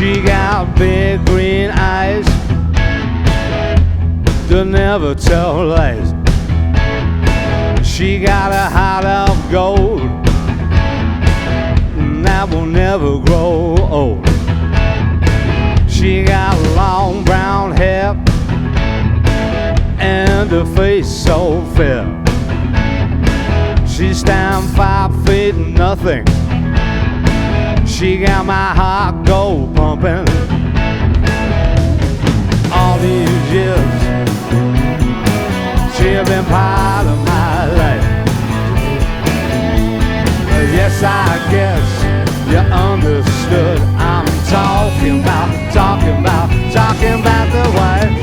She got big green eyes that never tell lies. She got a heart of gold that will never grow old. She got long brown hair and a face so fair. She stands 5 feet nothing. She got my heart go pumping. All these years she's been part of my life. Yes, I guess you understood. I'm talking about the wife.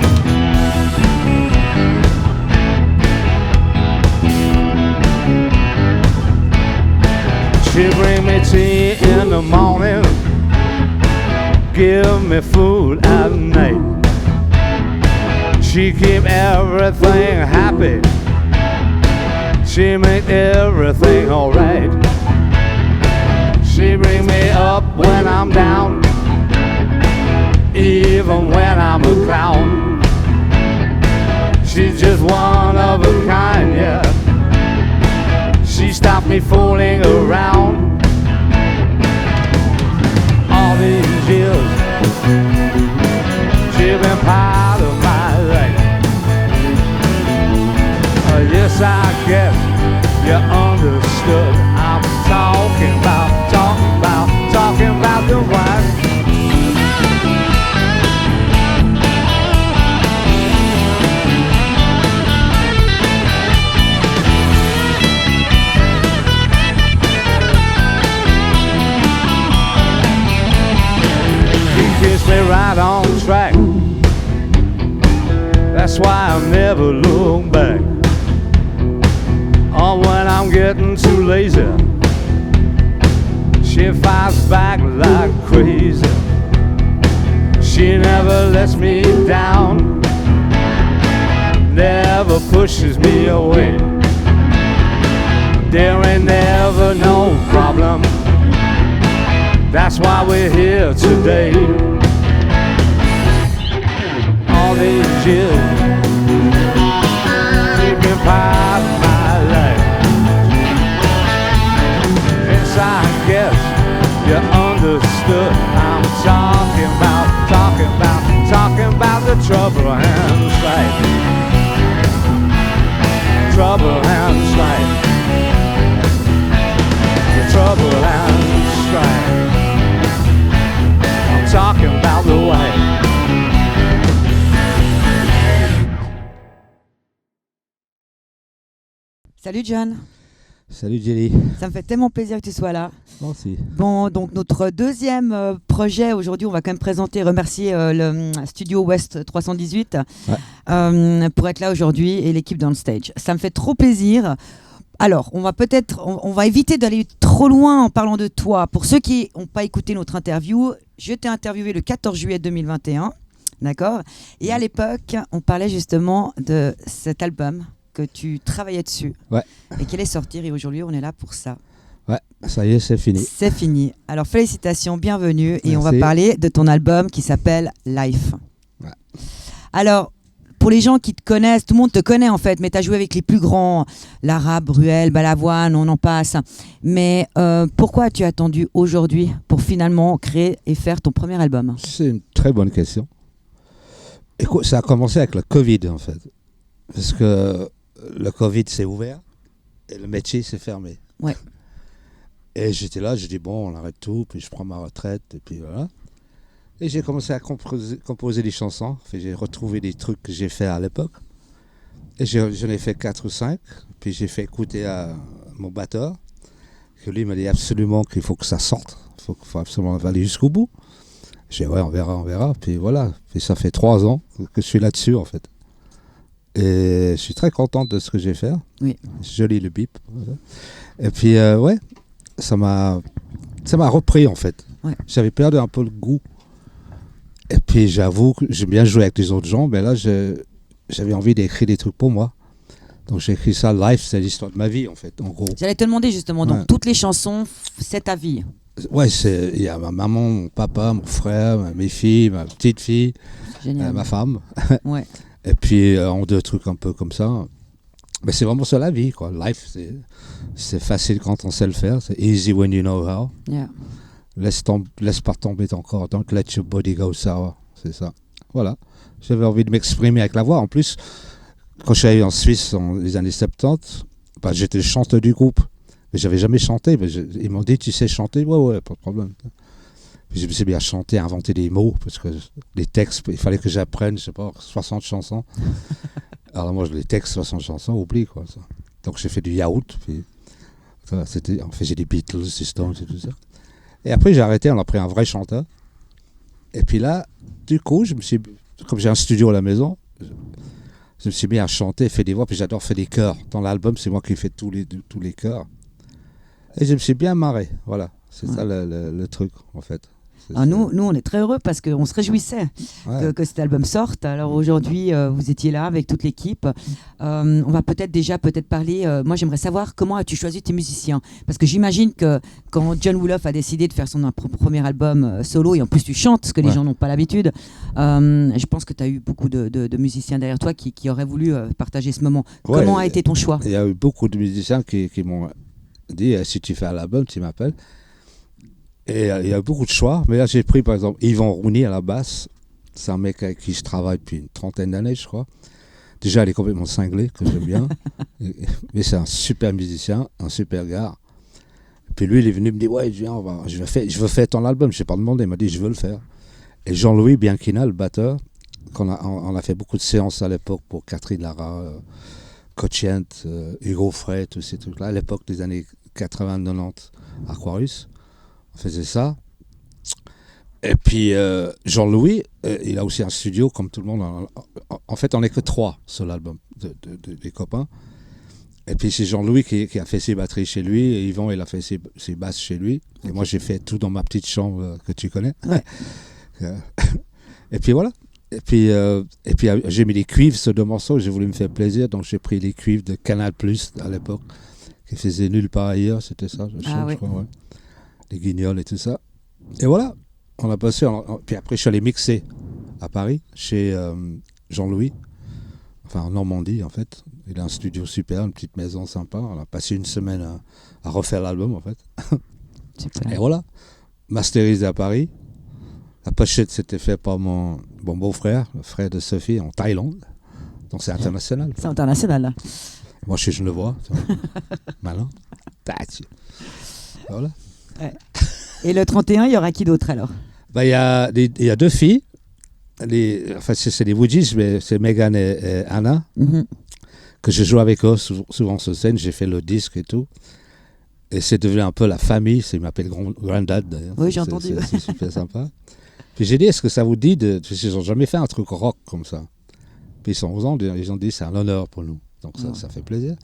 She bring me tea in the morning, give me food at night. She keep everything happy, she make everything alright. She bring me up when I'm down, even when I'm a clown. She's just one of a kind, yeah. She stopped me fooling around. All these years she's been part of my life. Yes, I guess you understood. I'm talking about the wife. Keeps me right on track. That's why I never look back. Or when I'm getting too lazy, she fights back like crazy. She never lets me down, never pushes me away. There ain't never no problem. That's why we're here today. All these years she's been part of my life. Yes, I guess you understood. I'm talking about the trouble and strife. Trouble and strife. The trouble and strife. I'm talking about the wife. Salut John. Salut Jelly. Ça me fait tellement plaisir que tu sois là. Merci. Bon, donc notre deuxième projet aujourd'hui, on va quand même présenter, remercier le studio West 318 pour être là aujourd'hui et l'équipe dans le stage. Ça me fait trop plaisir. Alors, on va éviter d'aller trop loin en parlant de toi. Pour ceux qui n'ont pas écouté notre interview, je t'ai interviewé le 14 juillet 2021, d'accord ? Et à l'époque, on parlait justement de cet album que tu travaillais dessus et qui allait sortir, et aujourd'hui on est là pour ça. Ouais, ça y est, c'est fini. C'est fini. Alors félicitations, bienvenue. Merci. Et on va parler de ton album qui s'appelle Life. Ouais. Alors, pour les gens qui te connaissent, tout le monde te connaît en fait, mais tu as joué avec les plus grands, L'Arabe, Bruel, Balavoine, on en passe. Mais pourquoi as-tu attendu aujourd'hui pour finalement créer et faire ton premier album ? C'est une très bonne question. Écoute, ça a commencé avec le Covid en fait. Parce que le Covid s'est ouvert et le métier s'est fermé. Ouais. Et j'étais là, je dis bon, on arrête tout, puis je prends ma retraite, et puis voilà. Et j'ai commencé à composer des chansons. Enfin, j'ai retrouvé des trucs que j'ai fait à l'époque. Et j'en ai fait 4 ou 5. Puis j'ai fait écouter à mon batteur, que lui m'a dit absolument qu'il faut que ça sorte. Il faut absolument aller jusqu'au bout. J'ai dit ouais, on verra. Puis voilà. Puis ça fait 3 ans que je suis là-dessus en fait. Et je suis très content de ce que j'ai fait. Oui. Joli le bip. Voilà. Et puis ouais, ça m'a repris en fait. Ouais. J'avais perdu un peu le goût. Et puis j'avoue que j'ai bien joué avec les autres gens, mais là j'avais envie d'écrire des trucs pour moi. Donc j'ai écrit ça, Life, c'est l'histoire de ma vie en fait, en gros. J'allais te demander justement, donc toutes les chansons, c'est ta vie. Ouais, il y a ma maman, mon papa, mon frère, mes filles, ma petite fille, Génial. ma femme. Ouais. Et puis, en deux trucs un peu comme ça. Mais c'est vraiment ça la vie, quoi. Life, c'est facile quand on sait le faire. C'est easy when you know how. Yeah. Laisse pas tomber ton corps. Don't let your body go sour. C'est ça. Voilà. J'avais envie de m'exprimer avec la voix. En plus, quand je suis arrivé en Suisse dans les années 70, bah, j'étais le chanteur du groupe. Mais j'avais jamais chanté. Mais ils m'ont dit, tu sais chanter? Ouais, pas de problème. Puis je me suis mis à chanter, à inventer des mots. Parce que les textes, il fallait que j'apprenne, je sais pas, 60 chansons. Alors moi, les textes, 60 chansons, oublie quoi. Ça. Donc j'ai fait du yaourt. Puis, voilà, on faisait des Beatles, des Stones et tout ça. Et après, j'ai arrêté, on a pris un vrai chanteur. Et puis là, du coup, comme j'ai un studio à la maison, je me suis mis à chanter, faire des voix, puis j'adore faire des chœurs. Dans l'album, c'est moi qui fais tous les chœurs. Et je me suis bien marré, voilà. C'est ça le truc, en fait. Alors nous, on est très heureux parce qu'on se réjouissait que cet album sorte. Alors aujourd'hui, vous étiez là avec toute l'équipe. On va peut-être parler. Moi, j'aimerais savoir comment as-tu choisi tes musiciens? Parce que j'imagine que quand John Wolof a décidé de faire son premier album solo, et en plus tu chantes, ce que les gens n'ont pas l'habitude, je pense que tu as eu beaucoup de musiciens derrière toi qui auraient voulu partager ce moment. Comment a été ton choix? Il y a eu beaucoup de musiciens qui m'ont dit si tu fais un album, tu m'appelles. Et il y a beaucoup de choix, mais là j'ai pris par exemple Yvan Rouni à la basse. C'est un mec avec qui je travaille depuis une trentaine d'années, je crois. Déjà, il est complètement cinglé, que j'aime bien. Mais c'est un super musicien, un super gars. Et puis lui, il est venu me dire, ouais, viens, je veux faire ton album. Je n'ai pas demandé, il m'a dit, je veux le faire. Et Jean-Louis Bianchina, le batteur, on a fait beaucoup de séances à l'époque pour Catherine Lara, Cochient, Hugo Frey, tous ces trucs-là, à l'époque des années 80-90, Aquarius. On faisait ça. Et puis Jean-Louis, il a aussi un studio comme tout le monde. En fait, on n'est que 3 sur l'album, des copains. Et puis c'est Jean-Louis qui a fait ses batteries chez lui. Et Yvan, il a fait ses basses chez lui. Et moi, j'ai fait tout dans ma petite chambre que tu connais. Ouais. Et puis voilà. Et puis j'ai mis les cuivres sur 2 morceaux. J'ai voulu me faire plaisir. Donc j'ai pris les cuivres de Canal+, à l'époque, qui faisait nulle part ailleurs. C'était ça, je crois, ouais. Les guignols et tout ça. Et voilà, on a passé. Puis après, je suis allé mixer à Paris, chez Jean-Louis, enfin en Normandie en fait. Il a un studio super, une petite maison sympa. On a passé une semaine à refaire l'album en fait. Super. Et voilà, masterisé à Paris. La pochette s'était faite par mon beau-frère, le frère de Sophie, en Thaïlande. Donc c'est international. C'est international là. Moi, je le vois. Malin. Voilà. Ouais. Et le 31, il y aura qui d'autre alors? Il y a 2 filles. C'est des Woodies, mais c'est Megan et Anna, que je joue avec eux souvent sur scène. J'ai fait le disque et tout. Et c'est devenu un peu la famille. Ils m'appellent Granddad d'ailleurs. Oui, j'ai entendu. C'est super sympa. Puis j'ai dit, est-ce que ça vous dit ils n'ont jamais fait un truc rock comme ça. Puis ils ont dit, c'est un honneur pour nous. Donc ça fait plaisir.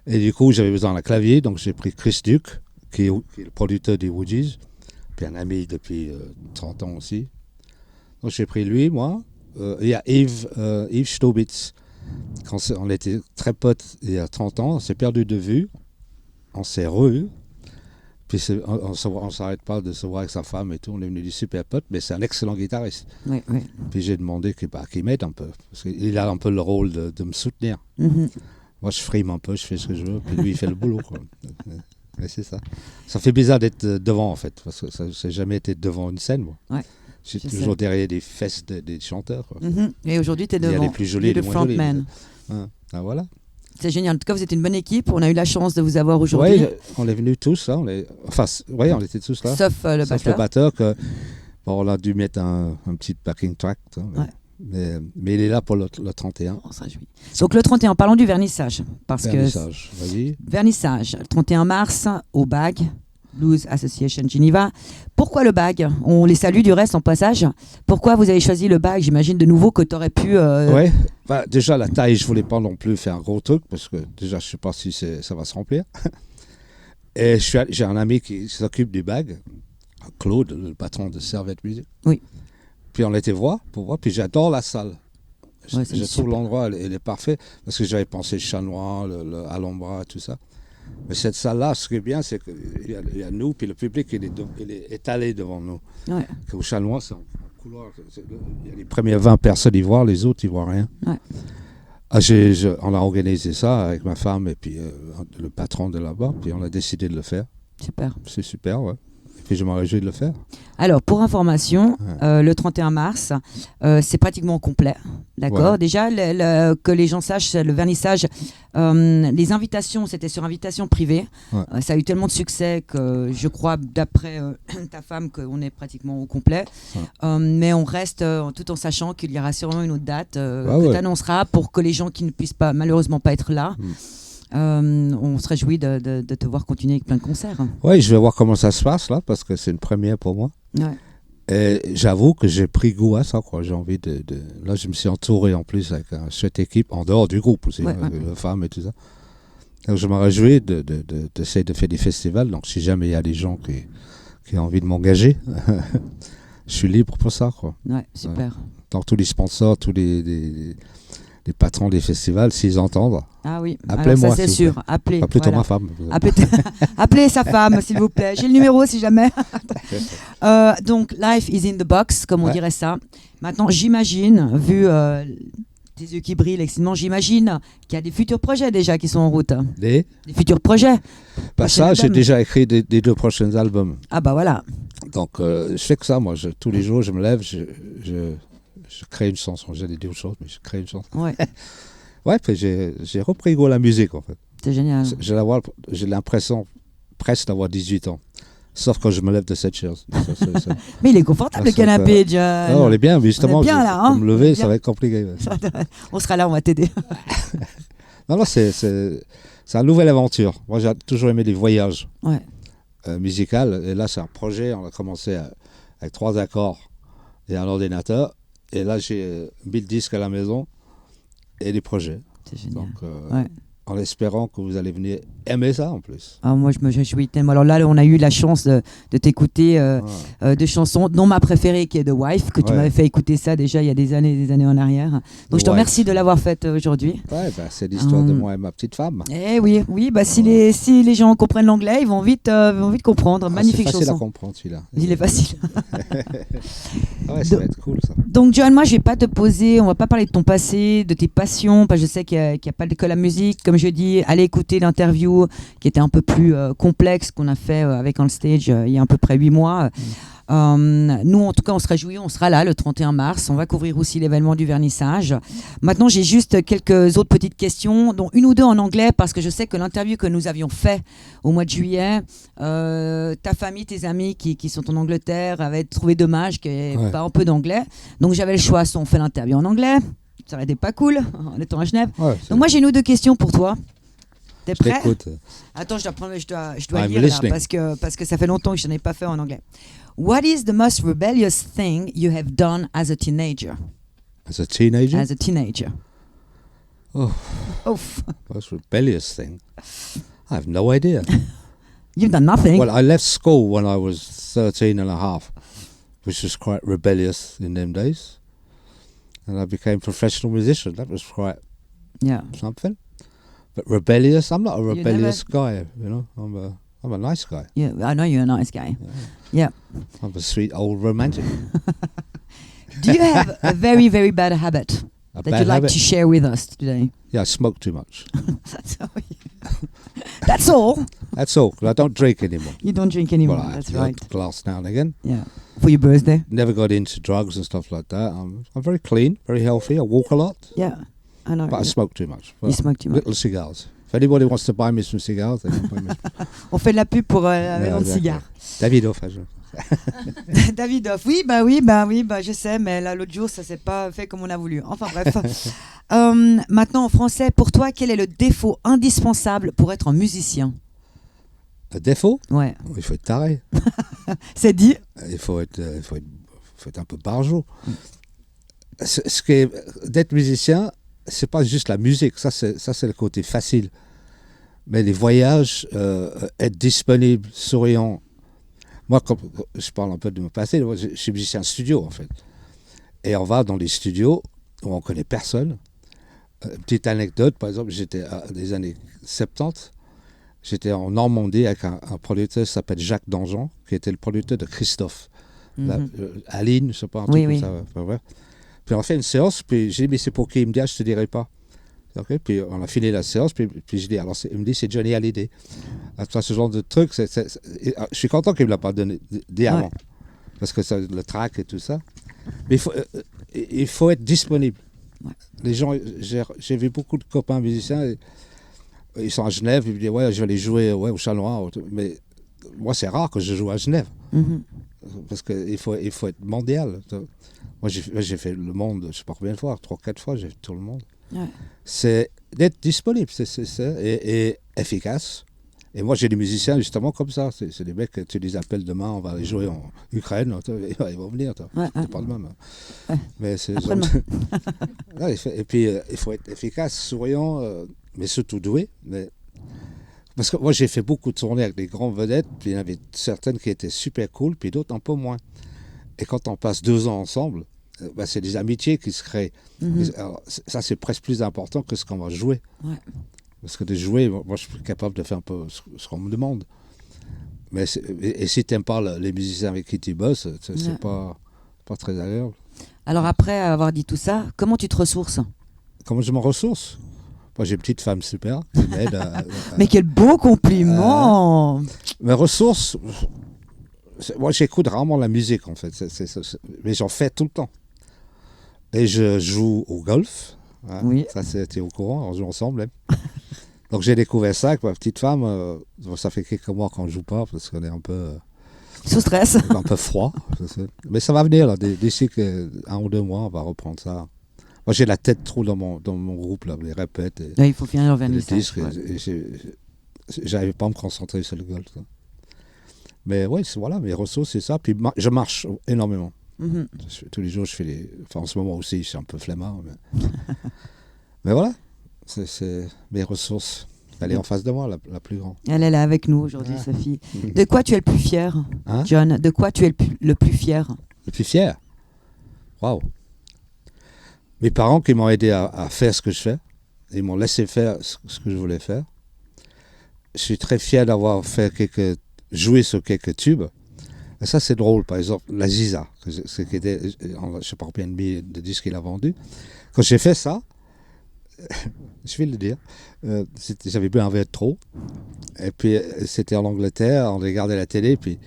Et du coup, j'avais besoin d'un clavier. Donc j'ai pris Chris Duke, qui est le producteur des Woodies, puis un ami depuis 30 ans aussi. Donc j'ai pris lui, moi. Il y a Yves Staubitz. Quand on était très potes il y a 30 ans, on s'est perdu de vue, on s'est revus. Puis on ne s'arrête pas de se voir avec sa femme et tout. On est venu du super pote, mais c'est un excellent guitariste. Oui. Puis j'ai demandé qu'il m'aide un peu, parce qu'il a un peu le rôle de me soutenir. Moi, je frime un peu, je fais ce que je veux, puis lui, il fait le boulot, quoi. Mais c'est ça. Ça fait bizarre d'être devant, en fait, parce que ça n'a jamais été devant une scène, moi. Ouais, je suis toujours derrière des fesses des chanteurs, quoi. Et aujourd'hui, tu es devant. Il y a les plus jolis et les moins jolis. Frontman. Voilà. C'est génial. En tout cas, vous êtes une bonne équipe. On a eu la chance de vous avoir aujourd'hui. Oui, on est venus tous, là. On était tous là. Sauf le batteur. On a dû mettre un petit backing track. Mais il est là pour le 31. On se réjouit. Donc le 31, parlons du vernissage. Vernissage, vas-y. Vernissage, le 31 mars, au BAG, Blues Association Geneva. Pourquoi le BAG? On les salue du reste en passage. Pourquoi vous avez choisi le BAG? J'imagine de nouveau que tu aurais pu... Oui, déjà la taille, je ne voulais pas non plus faire un gros truc, parce que déjà je ne sais pas si ça va se remplir. Et j'ai un ami qui s'occupe du BAG, Claude, le patron de Servette Music. Oui. Puis on l'était voir, puis j'adore la salle. Ouais, je trouve l'endroit, il est parfait, parce que j'avais pensé Chanois, Alhambra, tout ça. Mais cette salle-là, ce qui est bien, c'est qu'il y a nous, puis le public, il est étalé devant nous. Ouais. Au Chanois, c'est en couloir. Il y a les premières 20 personnes, ils voient, les autres, ils voient rien. Ouais. Ah, on a organisé ça avec ma femme et puis le patron de là-bas, puis on a décidé de le faire. Super. C'est super, ouais. Et puis je m'en réjouis de le faire. Alors, pour information, le 31 mars, c'est pratiquement complet. D'accord. Ouais. Déjà, que les gens sachent, le vernissage, les invitations, c'était sur invitation privée. Ouais. Ça a eu tellement de succès que je crois, d'après ta femme, qu'on est pratiquement au complet. Ouais. Mais on reste tout en sachant qu'il y aura sûrement une autre date que ouais. tu annonceras pour que les gens qui ne puissent pas, malheureusement pas être là, on se réjouit de te voir continuer avec plein de concerts. Oui, je vais voir comment ça se passe là, parce que c'est une première pour moi. Ouais. Et j'avoue que j'ai pris goût à ça, quoi. J'ai envie de... Là, je me suis entouré en plus avec cette équipe, en dehors du groupe aussi, Ouais. les femmes et tout ça. Donc je me réjouis d'essayer de faire des festivals. Donc si jamais il y a des gens qui ont envie de m'engager, je suis libre pour ça, quoi. Ouais, super. Ouais. Donc tous les sponsors, tous les patrons des festivals, s'ils entendent, Ah oui, appelez-moi. Alors ça c'est s'il vous sûr. Appelez. plutôt Voilà. ma femme. Appelez sa femme, s'il vous plaît. J'ai le numéro si jamais. Donc, life is in the box, comme on dirait ça. Maintenant, j'imagine, vu tes yeux qui brillent excitement, j'imagine qu'il y a des futurs projets déjà qui sont en route. Des futurs projets. Bah ça, j'ai déjà écrit des 2 prochains albums. Ah bah voilà. Donc, je fais que ça, moi. Tous les jours, je me lève, je crée une chanson. J'ai dit autre chose, mais je crée une chanson. Ouais, Ouais, puis j'ai repris goût à la musique, en fait. c'est génial. J'ai l'impression presque d'avoir 18 ans. Sauf quand je me lève de cette chaise. Mais il est confortable le canapé, John. Non, on est bien, mais justement, On est bien, là, hein. pour me lever, On est ça bien. va être compliqué. On sera là, on va t'aider. Non, c'est une nouvelle aventure. Moi, j'ai toujours aimé les voyages Ouais. musicaux. Et là, c'est un projet. On a commencé avec 3 accords et un ordinateur. Et là, j'ai 1000 disques à la maison et des projets. C'est génial. Donc, Ouais. en espérant que vous allez venir aimer ça en plus. Ah, moi, je me réjouis tellement. Alors là, on a eu la chance de t'écouter de chansons, dont ma préférée qui est The Wife, que tu Ouais. m'avais fait écouter ça déjà il y a des années en arrière. Donc je te Wife. remercie de l'avoir faite aujourd'hui. Ouais, bah, c'est l'histoire de moi et ma petite femme. Eh oui, bah, si les gens comprennent l'anglais, ils vont vite comprendre. Magnifique c'est facile chanson. à comprendre celui-là. Il est facile. Ah ouais, ça va être cool ça. Donc John, moi je vais pas te poser, on va pas parler de ton passé, de tes passions, parce que je sais qu'il y a pas que la musique. Comme je dis, allez écouter l'interview qui était un peu plus complexe qu'on a fait avec On Stage il y a à peu près 8 mois. Nous en tout cas on se réjouit, on sera là le 31 mars, on va couvrir aussi l'événement du vernissage. Maintenant j'ai juste quelques autres petites questions, dont une ou deux en anglais, parce que je sais que l'interview que nous avions fait au mois de juillet, ta famille, tes amis qui sont en Angleterre avaient trouvé dommage qu'il n'y ait Ouais. pas un peu d'anglais, donc j'avais le choix, soit on fait l'interview en anglais, ça aurait été pas cool en étant à Genève. Ouais, Donc moi j'ai une ou deux questions pour toi. T'es je prêt? t'écoute. Attends, je dois I'm lire là, listening. parce que ça fait longtemps que je n'en ai pas fait en anglais. What is the most rebellious thing you have done as a teenager? As a teenager, As a teenager. Oh. Oof. most rebellious thing. I have no idea. You've done nothing. Well, I left school when I was 13 and a half, which was quite rebellious in them days. And I became a professional musician. That was quite Yeah. something. But rebellious, I'm not a You rebellious guy, you know. I'm a nice guy. Yeah, I know you're a nice guy. Yeah. I'm a sweet old romantic. Do you have a very, very bad habit A that bad you'd like habit. to share with us today? Yeah, I smoke too much. That's all. That's all. 'Cause I don't drink anymore. You don't drink anymore. Well, I That's have right. a glass now and again. Yeah. For your birthday. Never got into drugs and stuff like that. I'm very clean, very healthy. I walk a lot, Yeah. I know. but I smoke too much. You smoke too much. Little cigars. If anybody wants to buy me some cigars, they can buy me. On fait de la pub pour la Yeah, maison de exactly. cigares. Davidoff, Davidoff, oui, je sais, mais là l'autre jour ça s'est pas fait comme on a voulu. Enfin bref. Maintenant en français, pour toi, quel est le défaut indispensable pour être un musicien? Un défaut, Ouais, il faut être taré. c'est dit. Il faut être un peu barjot. Ce qui est d'être musicien, c'est pas juste la musique. Ça c'est le côté facile. Mais les voyages, être disponible, souriant. Moi, comme je parle un peu de mon passé, moi, je suis musicien studio en fait. Et on va dans les studios où on connaît personne. Petite anecdote, par exemple, j'étais des années 70. j'étais en Normandie avec un producteur qui s'appelle Jacques Dangean, qui était le producteur de Christophe. Aline, je sais pas, un truc comme ça. Enfin, ouais. Puis on a fait une séance, puis j'ai dit, mais c'est pour qui? Il me dit, je te dirai pas. Okay, puis on a fini la séance, puis je dis, alors il me dit, c'est Johnny Hallyday. Après, ce genre de truc, je suis content qu'il ne me l'a pas dit avant. Parce que le track et tout ça. Mais il faut être disponible. Ouais. Les gens, j'ai vu beaucoup de copains musiciens, ils sont à Genève, ils me disent, ouais, je vais aller jouer au Chat Noir. Mais moi, c'est rare que je joue à Genève. Parce qu'il faut être mondial. Moi, j'ai fait le monde, je ne sais pas combien de fois, 3-4 fois, j'ai fait tout le monde. Ouais. C'est d'être disponible et efficace. Et moi, j'ai des musiciens justement comme ça. C'est des mecs que tu les appelles demain, on va aller jouer en Ukraine, ils vont venir. C'est pas le même. Ouais. Mais c'est et puis, il faut être efficace, souriant, mais surtout doué. Parce que moi, j'ai fait beaucoup de tournées avec des grandes vedettes, puis il y en avait certaines qui étaient super cool, puis d'autres un peu moins. Et quand on passe 2 ans ensemble, c'est des amitiés qui se créent. Alors, ça, c'est presque plus important que ce qu'on va jouer. Ouais. Parce que de jouer, moi, je suis capable de faire un peu ce qu'on me demande. Mais si tu n'aimes pas les musiciens avec qui tu bosses, c'est pas très agréable. Alors après avoir dit tout ça, comment tu te ressources? Comment je me ressource? Moi, j'ai une petite femme super qui m'aide Mais quel beau compliment! Mes ressources... Moi, j'écoute rarement la musique, en fait. Mais j'en fais tout le temps. Et je joue au golf. Hein. Oui. Ça, c'était au courant. On joue ensemble. Hein. Donc, j'ai découvert ça avec ma petite femme. Ça fait quelques mois qu'on ne joue pas parce qu'on est un peu... sous stress. Un peu froid. Mais ça va venir. Là. D'ici 1 ou 2 mois, on va reprendre ça. Moi, j'ai la tête trop dans mon groupe, là, les répètes. Il faut finir le vernissage. J'arrivais pas à me concentrer sur le golf. Ça. Mais oui, voilà, mes ressources, c'est ça. Puis je marche énormément. Tous les jours, je fais Enfin, en ce moment aussi, je suis un peu flemmard. Mais voilà, c'est mes ressources. Elle est en face de moi, la plus grande. Elle est là avec nous aujourd'hui, Sophie. De quoi tu es le plus fier, John? De quoi tu es le plus fier? Le plus fier? Waouh! Mes parents qui m'ont aidé à faire ce que je fais. Ils m'ont laissé faire ce que je voulais faire. Je suis très fier d'avoir joué sur quelques tubes. Et ça, c'est drôle. Par exemple, la Ziza, je ne sais pas combien de disques il a vendu. Quand j'ai fait ça, je vais le dire, j'avais bu un verre de trop. Et puis, c'était en Angleterre, on regardait la télé, puis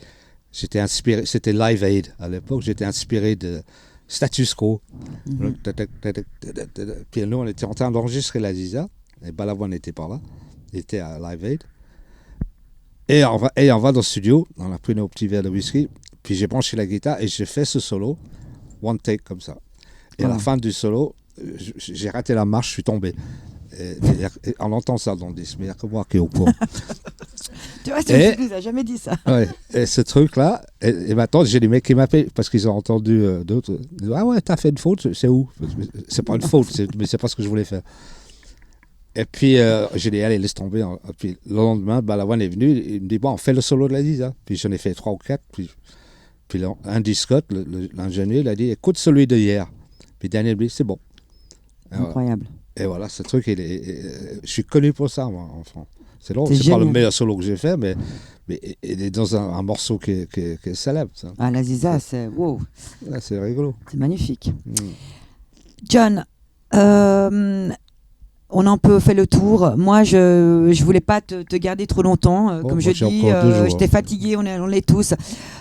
j'étais inspiré, c'était Live Aid à l'époque, j'étais inspiré de Status Quo. Puis nous, on était en train d'enregistrer la Ziza, et Balavoine n'était pas là, il était à Live Aid. Et on va dans le studio, on a pris nos petits verres de whisky, puis j'ai branché la guitare et j'ai fait ce solo, one take comme ça. Et à la fin du solo, j'ai raté la marche, je suis tombé. Et on entend ça dans le disque, mais il n'y a que moi qui est au courant. Tu vois, tu n'as jamais dit ça. Ouais, et ce truc-là, et maintenant j'ai des mecs qui m'appellent parce qu'ils ont entendu d'autres. Ils disent, ah ouais, t'as fait une faute, c'est où? C'est pas une faute, mais c'est pas ce que je voulais faire. Et puis, j'ai dit, allez, laisse tomber. Et puis, le lendemain, Balavoine est venu, il me dit, bon, on fait le solo de la Ziza. Puis, j'en ai fait 3 ou 4. Puis Andy Scott, l'ingénieur, il a dit, écoute celui de hier. Puis, Daniel me dit, c'est bon. Incroyable. Et voilà, ce truc, je suis connu pour ça, moi, en France. C'est drôle, c'est pas le meilleur solo que j'ai fait, mais il est dans un morceau qui est célèbre. Ça. Ah, la Ziza, c'est wow. Là, c'est rigolo. C'est magnifique. John, on a un peu fait le tour. Moi, je voulais pas te garder trop longtemps. Comme je dis, j'étais fatiguée, on l'est tous.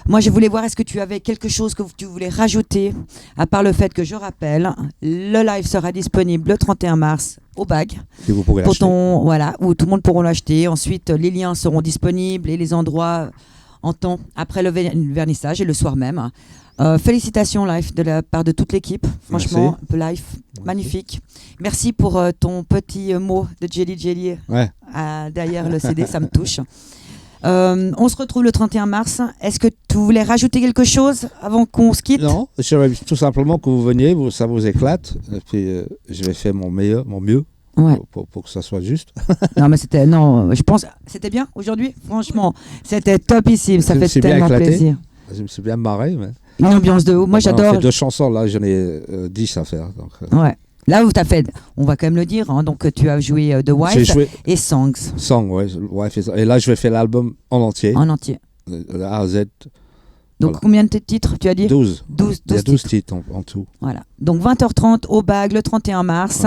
Moi, je voulais voir, est-ce que tu avais quelque chose que tu voulais rajouter, à part le fait que, je rappelle, le live sera disponible le 31 mars au BAG. Et vous pourrez l'acheter. Voilà, où tout le monde pourra l'acheter. Ensuite, les liens seront disponibles et les endroits en temps après le vernissage et le soir même. Félicitations Life de la part de toute l'équipe. Franchement, Life, magnifique. Merci pour ton petit mot de Jelly Jelly derrière le CD, ça me touche. On se retrouve le 31 mars. Est-ce que tu voulais rajouter quelque chose avant qu'on se quitte? Non, j'aimerais tout simplement que vous veniez, ça vous éclate. Et puis je vais faire mon mieux. Ouais. Pour que ça soit juste. Je pense c'était bien aujourd'hui. Franchement, c'était topissime. Ça fait tellement plaisir. Je me suis bien marré. Mais... Une ambiance de haut. Moi, j'adore. On fait 2 chansons là, j'en ai 10 à faire. Donc, ouais. Là où tu as fait, on va quand même le dire, hein, donc tu as joué The J'ai Wife joué et Songs Song, ouais, Wife is- Et là, je vais faire l'album en entier, en entier. de A à Z. Donc Voilà. combien de titres tu as dit 12. 12, Il y a 12 12 titres en tout. Voilà. Donc 20h30 au BAG le 31 mars.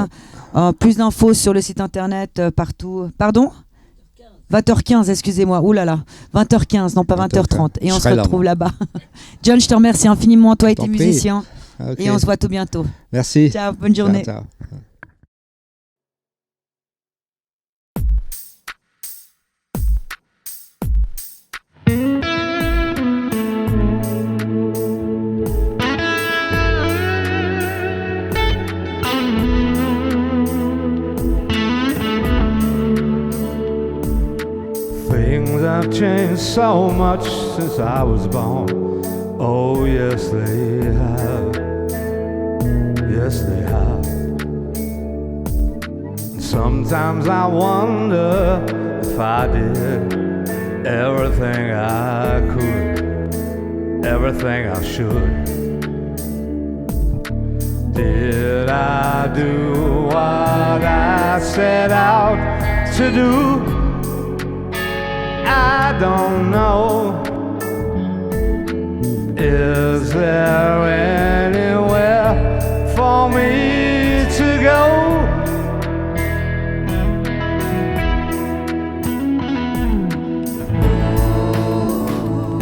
Plus d'infos sur le site internet partout. Pardon 20h15, excusez-moi. Ouh là là. 20h15, non pas 20h30. Et Je on se serai là, retrouve moi. là-bas. John, je te remercie infiniment, toi et tes T'en prie. musiciens. Ok. Et on se voit tout bientôt. Merci. Ciao, bonne journée. Ciao, ciao. Things have changed so much since I was born. Oh, yes, they have. Yes, they have. Sometimes I wonder if I did everything I could, everything I should. Did I do what I set out to do? I don't know. Is there anywhere for me to go?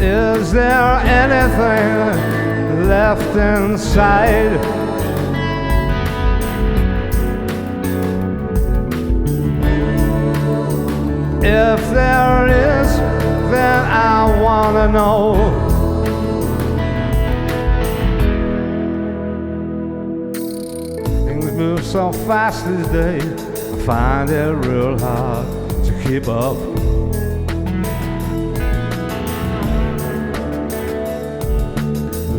Is there anything left inside? If there is, then I wanna know. Things move so fast these days, I find it real hard to keep up.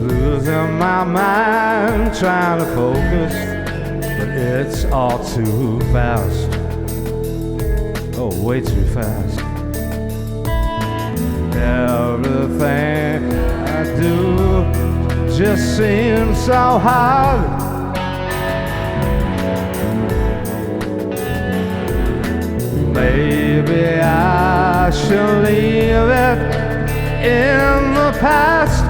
Losing my mind, trying to focus, but it's all too fast. Oh, way too fast. Everything I do just seems so hard. Maybe I should leave it in the past.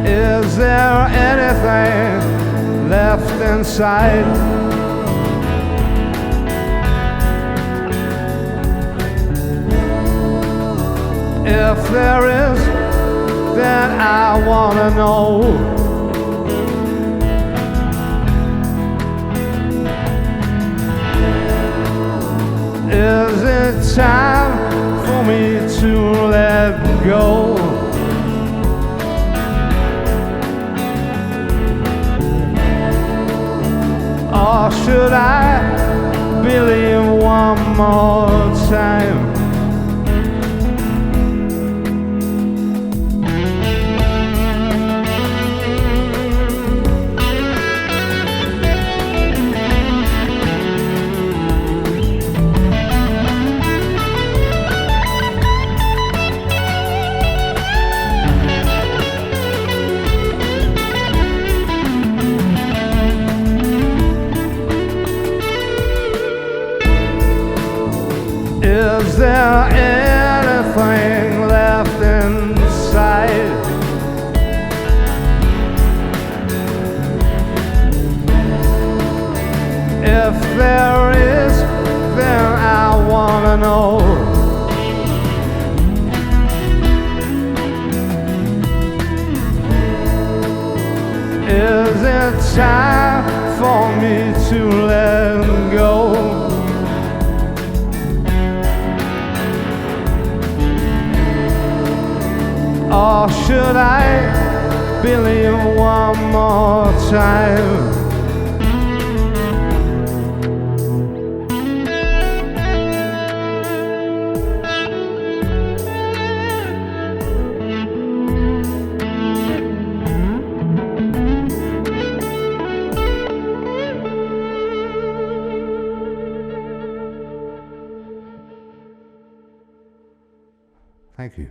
Is there anything left inside? If there is, then I wanna know. Is it time for me to let go? Or should I believe one more time? Is there anything left inside? If there is, then I wanna know. Is it time for me to let go? Or should I believe one more time? Thank you.